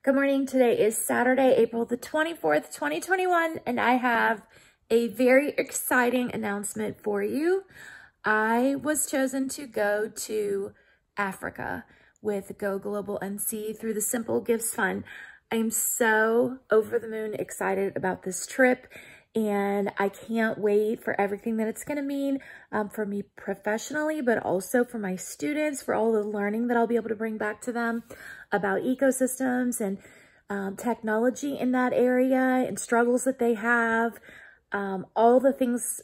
Good morning. Today is Saturday, April the 24th, 2021, and I have a very exciting announcement for you. I was chosen to go to Africa with GoGlobal NC through the Simple Gifts Fund. I'm so over the moon excited about this trip, and I can't wait for everything that it's going to mean for me professionally, but also for my students, for all the learning that I'll be able to bring back to them about ecosystems and technology in that area and struggles that they have, all the things.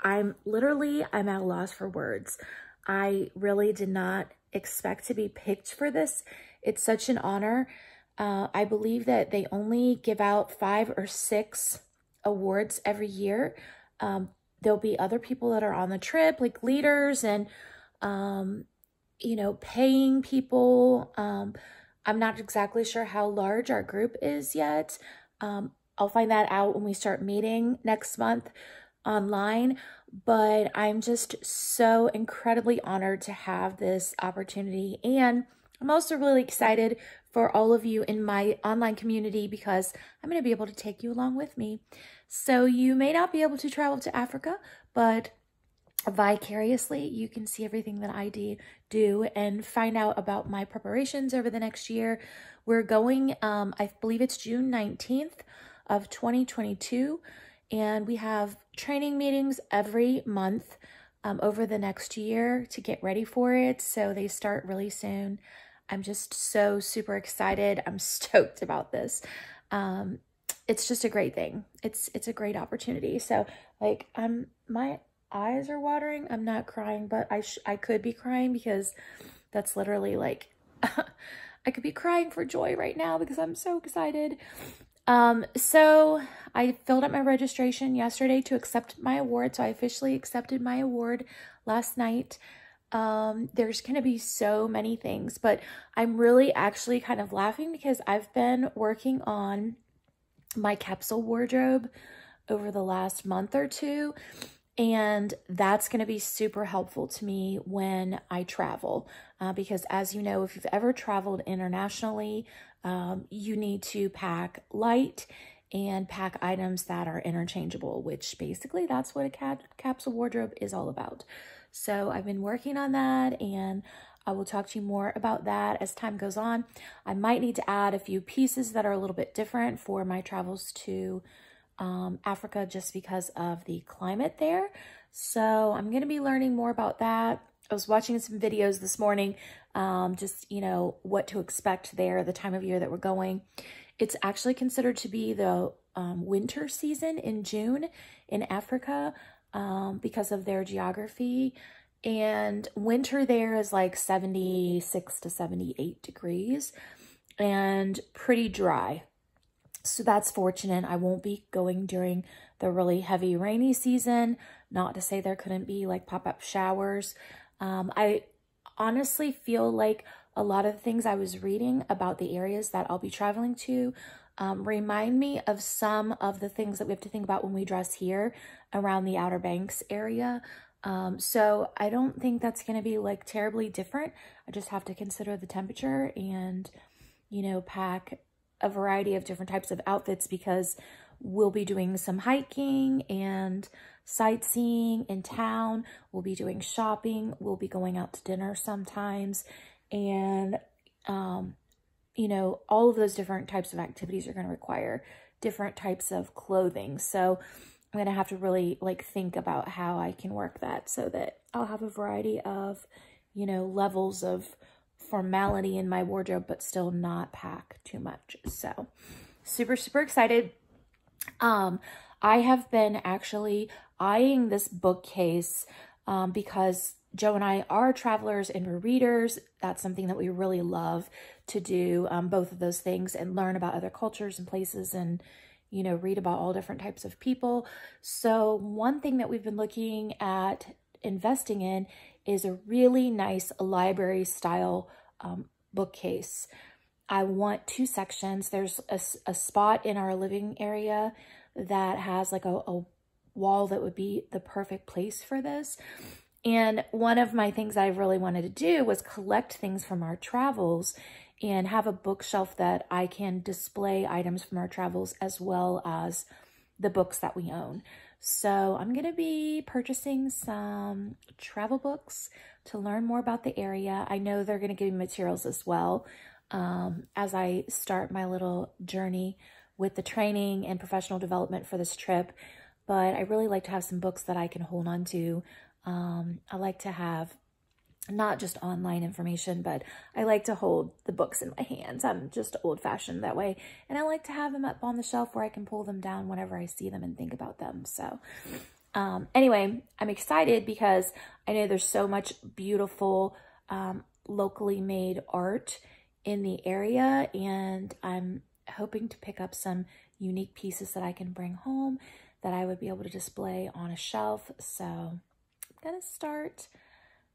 I'm at a loss for words. I really did not expect to be picked for this. It's such an honor. I believe that they only give out 5 or 6 awards every year. There'll be other people that are on the trip, like leaders and, paying people. I'm not exactly sure how large our group is yet. I'll find that out when we start meeting next month online, but I'm just so incredibly honored to have this opportunity. And I'm also really excited for all of you in my online community because I'm going to be able to take you along with me. So you may not be able to travel to Africa, but vicariously you can see everything that I do and find out about my preparations over the next year. We're going, I believe it's June 19th of 2022, and we have training meetings every month over the next year to get ready for it. So they start really soon. I'm just so super excited. I'm stoked about this. It's just a great thing. It's a great opportunity. So like my eyes are watering. I'm not crying, but I could be crying because that's literally like, I could be crying for joy right now because I'm so excited. So I filled out my registration yesterday to accept my award. So I officially accepted my award last night. There's going to be so many things, but I'm really actually kind of laughing because I've been working on my capsule wardrobe over the last month or two, and that's going to be super helpful to me when I travel, because as you know, if you've ever traveled internationally, you need to pack light and pack items that are interchangeable, which basically that's what a capsule wardrobe is all about. So I've been working on that, and I will talk to you more about that as time goes on. I might need to add a few pieces that are a little bit different for my travels to Africa just because of the climate there. So I'm going to be learning more about that. I was watching some videos this morning, just, what to expect there, the time of year that we're going. It's actually considered to be the winter season in June in Africa because of their geography. And winter there is like 76 to 78 degrees and pretty dry. So that's fortunate. I won't be going during the really heavy rainy season. Not to say there couldn't be like pop-up showers. I honestly feel like a lot of the things I was reading about the areas that I'll be traveling to remind me of some of the things that we have to think about when we dress here around the Outer Banks area. So I don't think that's going to be like terribly different. I just have to consider the temperature and, pack a variety of different types of outfits because we'll be doing some hiking and sightseeing in town. We'll be doing shopping. We'll be going out to dinner sometimes. And, all of those different types of activities are going to require different types of clothing. So I'm going to have to really think about how I can work that so that I'll have a variety of, levels of formality in my wardrobe, but still not pack too much. So super, super excited. I have been actually eyeing this bookcase because Joe and I are travelers and we're readers. That's something that we really love to do, both of those things, and learn about other cultures and places and, read about all different types of people. So one thing that we've been looking at investing in is a really nice library style bookcase. I want 2 sections. There's a spot in our living area that has like a wall that would be the perfect place for this. And one of my things I really wanted to do was collect things from our travels and have a bookshelf that I can display items from our travels as well as the books that we own. So I'm going to be purchasing some travel books to learn more about the area. I know they're going to give me materials as well as I start my little journey with the training and professional development for this trip. But I really like to have some books that I can hold on to. I like to have not just online information, but I like to hold the books in my hands. I'm just old-fashioned that way. And I like to have them up on the shelf where I can pull them down whenever I see them and think about them. So anyway, I'm excited because I know there's so much beautiful locally made art in the area, and I'm hoping to pick up some unique pieces that I can bring home that I would be able to display on a shelf. So I'm gonna start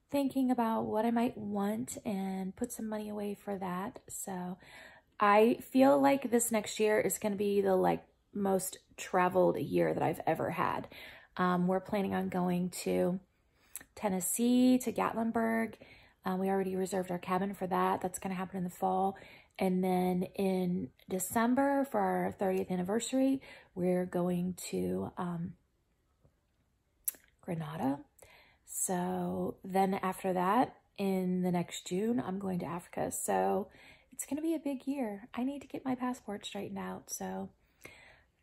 thinking about what I might want and put some money away for that. So I feel like this next year is going to be the most traveled year that I've ever had. We're planning on going to Tennessee, to Gatlinburg. We already reserved our cabin for that. That's going to happen in the fall. And then in December for our 30th anniversary, we're going to Grenada. So then after that, in the next June, I'm going to Africa. So it's going to be a big year. I need to get my passport straightened out. So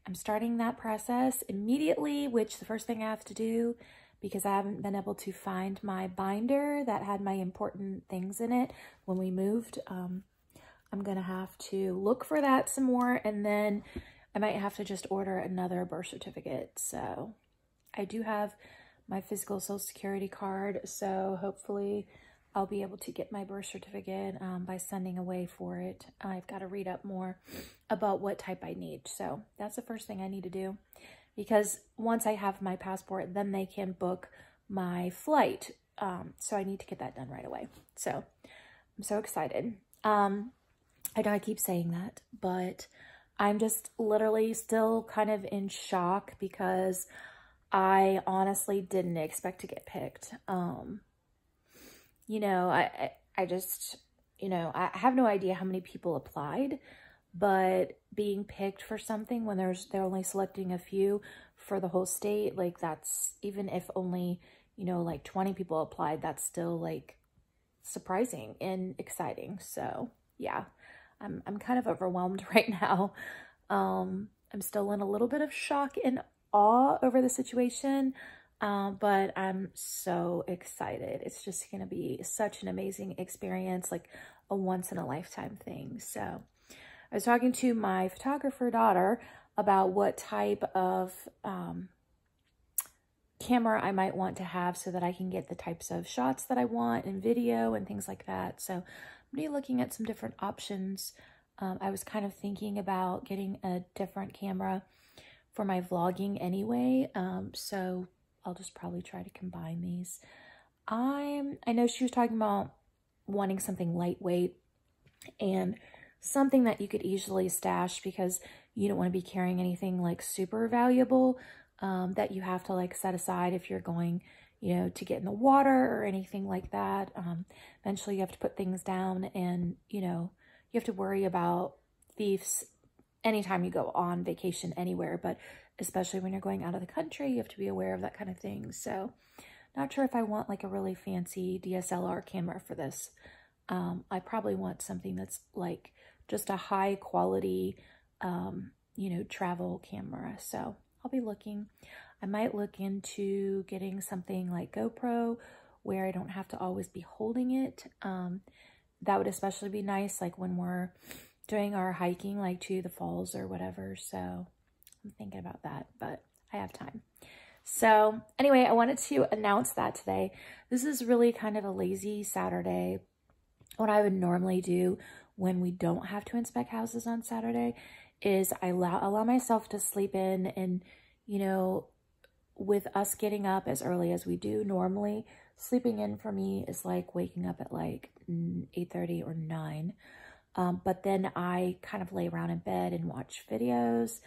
I'm starting that process immediately, which the first thing I have to do, because I haven't been able to find my binder that had my important things in it when we moved. I'm going to have to look for that some more, and then I might have to just order another birth certificate. So I do have my physical Social Security card, so hopefully I'll be able to get my birth certificate by sending away for it. I've got to read up more about what type I need. So that's the first thing I need to do, because once I have my passport, then they can book my flight. So I need to get that done right away. So I'm so excited. I know I keep saying that, but I'm just literally still kind of in shock because I honestly didn't expect to get picked. You know, I just, you know, I have no idea how many people applied, but being picked for something when they're only selecting a few for the whole state, like that's, even if only, you know, like 20 people applied, that's still like surprising and exciting. So yeah, I'm kind of overwhelmed right now. I'm still in a little bit of shock and awe over the situation, but I'm so excited. It's just going to be such an amazing experience, like a once-in-a-lifetime thing. So I was talking to my photographer daughter about what type of camera I might want to have so that I can get the types of shots that I want in video and things like that. So I'm going to be looking at some different options. I was kind of thinking about getting a different camera for my vlogging anyway, so I'll just probably try to combine these. I know she was talking about wanting something lightweight and something that you could easily stash, because you don't want to be carrying anything like super valuable that you have to like set aside if you're going, you know, to get in the water or anything like that. Eventually you have to put things down, and you know, you have to worry about thieves anytime you go on vacation anywhere, but especially when you're going out of the country, you have to be aware of that kind of thing. So not sure if I want like a really fancy DSLR camera for this. I probably want something that's like just a high quality, you know, travel camera. So I'll be looking. I might look into getting something like GoPro where I don't have to always be holding it. That would especially be nice, like when we're doing our hiking, like to the falls or whatever. So I'm thinking about that, but I have time. So anyway, I wanted to announce that today. This is really kind of a lazy Saturday. What I would normally do when we don't have to inspect houses on Saturday is I allow myself to sleep in, and, you know, with us getting up as early as we do normally, sleeping in for me is like waking up at like 8:30 or 9. But then I kind of lay around in bed and watch videos,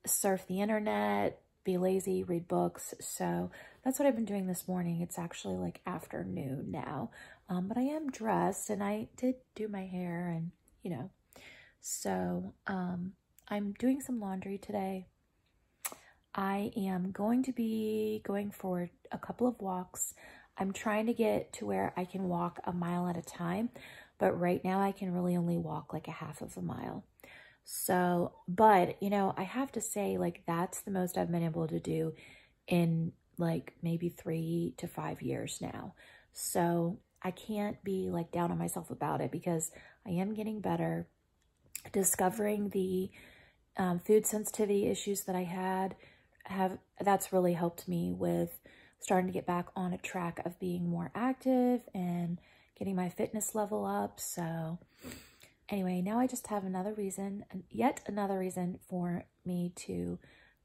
surf the internet, be lazy, read books. So that's what I've been doing this morning. It's actually like afternoon now, but I am dressed and I did do my hair and, you know, so I'm doing some laundry today. I am going to be going for a couple of walks. I'm trying to get to where I can walk a mile at a time, but right now I can really only walk like a half of a mile. So, but, you know, I have to say, like, that's the most I've been able to do in like maybe 3 to 5 years now. So I can't be like down on myself about it because I am getting better. Discovering the food sensitivity issues that I had that's really helped me with starting to get back on a track of being more active and getting my fitness level up. So anyway, now I just have yet another reason for me to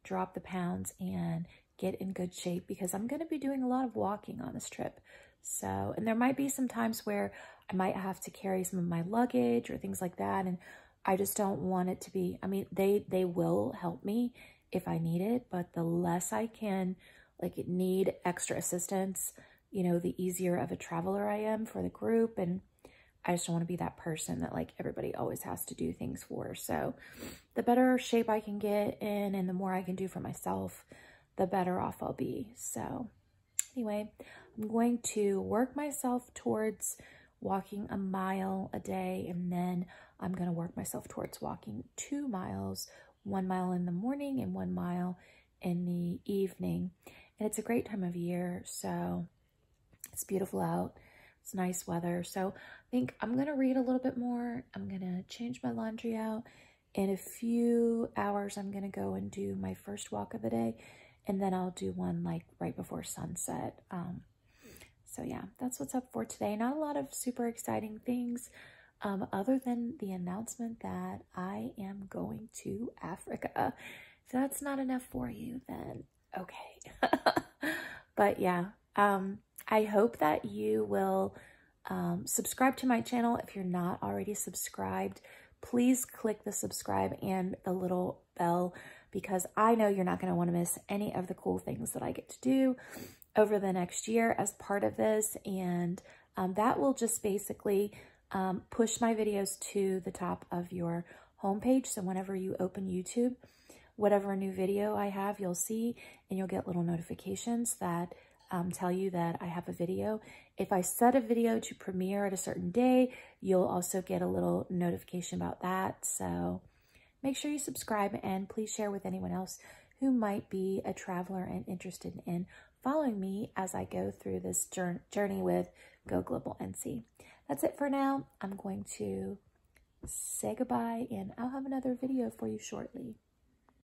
drop the pounds and get in good shape, because I'm going to be doing a lot of walking on this trip. So, and there might be some times where I might have to carry some of my luggage or things like that. And I just don't want it to be, I mean, they will help me if I need it, but the less I can need extra assistance, you know, the easier of a traveler I am for the group. And I just don't want to be that person that like everybody always has to do things for. So the better shape I can get in and the more I can do for myself, the better off I'll be. So anyway, I'm going to work myself towards walking a mile a day, and then I'm going to work myself towards walking 2 miles, 1 mile in the morning and 1 mile in the evening. And it's a great time of year, so it's beautiful out. It's nice weather. So I think I'm going to read a little bit more. I'm going to change my laundry out. In a few hours, I'm going to go and do my first walk of the day, and then I'll do one like right before sunset. So yeah, that's what's up for today. Not a lot of super exciting things other than the announcement that I am going to Africa. If that's not enough for you, then okay. But yeah, I hope that you will subscribe to my channel. If you're not already subscribed, please click the subscribe and the little bell, because I know you're not going to want to miss any of the cool things that I get to do over the next year as part of this. And that will just basically push my videos to the top of your homepage. So whenever you open YouTube, whatever new video I have, you'll see, and you'll get little notifications that tell you that I have a video. If I set a video to premiere at a certain day, you'll also get a little notification about that. So make sure you subscribe, and please share with anyone else who might be a traveler and interested in following me as I go through this journey with GoGlobalNC. That's it for now. I'm going to say goodbye, and I'll have another video for you shortly.